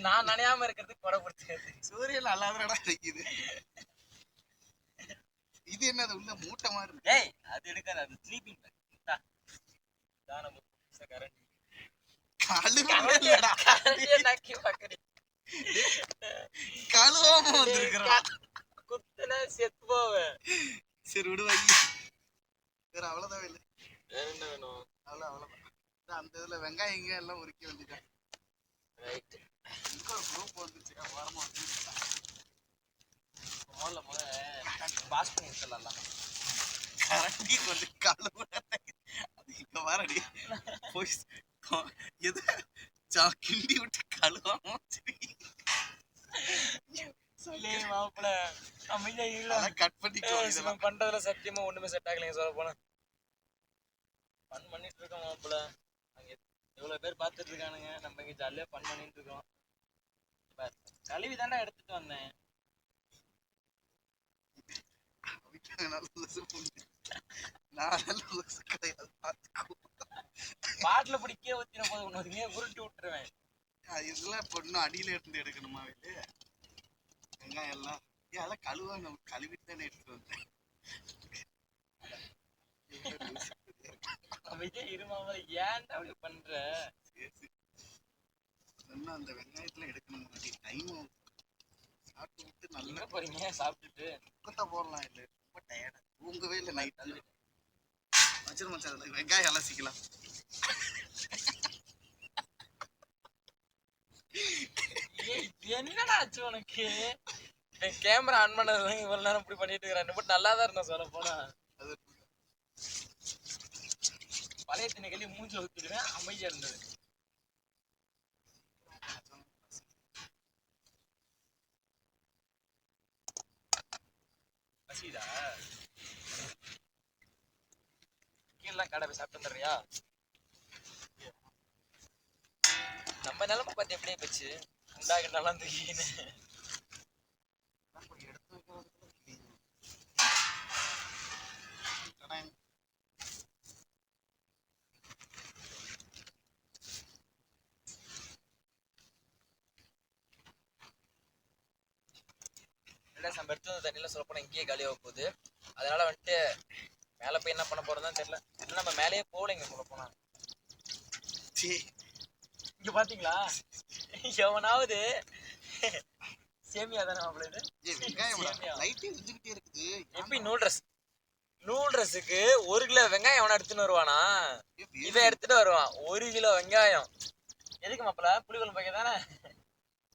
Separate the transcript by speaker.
Speaker 1: நான் நனையாம இருக்கிறதுக்கு கொடை பிடிச்சது.
Speaker 2: சூரியன் நல்லாதான் இருக்குது. இது என்னது உள்ள மூட்டை மாதிரி இருக்கு.
Speaker 1: ஏய் அது எடுக்காது, அது ஸ்லீப்பிங் பேக். தான் நம்ம புதுசா கரண்ட்
Speaker 2: கழுவலடா
Speaker 1: நக்கி பக்கடி
Speaker 2: கழுவாம வந்திருக்கிறான்.
Speaker 1: குத்துனா செத்து போவேன்.
Speaker 2: சரி விடுவாய். வேற அவ்வளவுதான் இல்லை.
Speaker 1: வேற என்ன வேணும்?
Speaker 2: அவ்வளவுதான். அந்த இதுல வெங்காயம் இங்க எல்லாம் உரிக்க வேண்டியதான்.
Speaker 1: ரைட்.
Speaker 2: இங்க ஒரு குரூப் வந்துச்சு, வாரமா வந்துச்சு.
Speaker 1: முதல்ல பாஸ் பண்ணி விட்டுலாம்.
Speaker 2: கரண்டி கொண்டு கழுவுற அது இங்க வரடி போய் எது கிண்டி விட்டு கழுவாம
Speaker 1: சொல்லி மாப்பிள்ள அமைதியா இல்ல
Speaker 2: கட் பண்ணிக்கோ.
Speaker 1: பண்றதுல சத்தியமா ஒண்ணுமே செட் ஆகலைங்க. சொல்ல போனா ஃபன் பண்ணிட்டு இருக்கோம் மாப்பிள்ள. அங்க எவ்வளவு பேர் பார்த்துட்டு இருக்கானுங்க, நம்ம இங்க ஜாலியா ஃபன் பண்ணிட்டு இருக்கோம். கழுவி தாண்டா எடுத்துட்டு வந்தேன். பாட்டில பிடிக்க ஊத்தின போது ஒண்ணு உருட்டி விட்டுருவேன்.
Speaker 2: இதெல்லாம் பொண்ணு அடியில இருந்து எடுக்கணுமா? வெங்காயம் எல்லாம் அதெல்லாம் கழுவா நம்ம கழுவிட்டு தானே எடுத்துட்டு வந்தேன்.
Speaker 1: இருமாம ஏன்டா அப்படி பண்ற?
Speaker 2: அந்த வெங்காயத்துல எடுக்கணும், டைம் சாப்பிட்டு விட்டு நல்லா
Speaker 1: போறீங்க. சாப்பிட்டுட்டு
Speaker 2: குத்த போடலாம். இல்லை ரொம்ப டயர்டா தூங்கவே இல்லை நைட். வச்சிரு மச்சான், வெங்காயம் அலசிக்கலாம்.
Speaker 1: என்னடா ஆச்சு உனக்கு? கேமரா ஆன் பண்ணது இவ்வளவு நேரம் இப்படி பண்ணிட்டு இருக்கிறேன். பட் நல்லா தான் இருந்தேன் சொல்ல போனா. பழைய திணைகளி மூஞ்சி ஊத்திடுவேன். அமைதியா இருந்தது. பசிதா கீழே கடை போய் சாப்பிட்டு வந்துடுறியா? நம்ம நிலைமை பார்த்து எப்படியே போச்சு. உண்டாக நல்லா தூக்கின்னு நம்ம எடுத்து வந்த தண்ணியில சொல்ல போனா இங்கேயே காலியாக போகுது. அதனால வந்துட்டு மேல போய் என்ன பண்ண போறதுன்னு தெரியல. இல்லை நம்ம மேலேயே போகலைங்க சொல்ல போனா. இங்க பாத்தீங்களா, எவனாவது சேமியா தானே மாப்பிள்ள? எப்படி நூல்ட்ரஸுக்கு 1 கிலோ வெங்காயம் எவனா எடுத்துன்னு வருவானா? இவன் எடுத்துட்டு வருவான் 1 கிலோ வெங்காயம். எதுக்கு மாப்பிள்ள? புளிக்குழம்பு வைக்க தானே.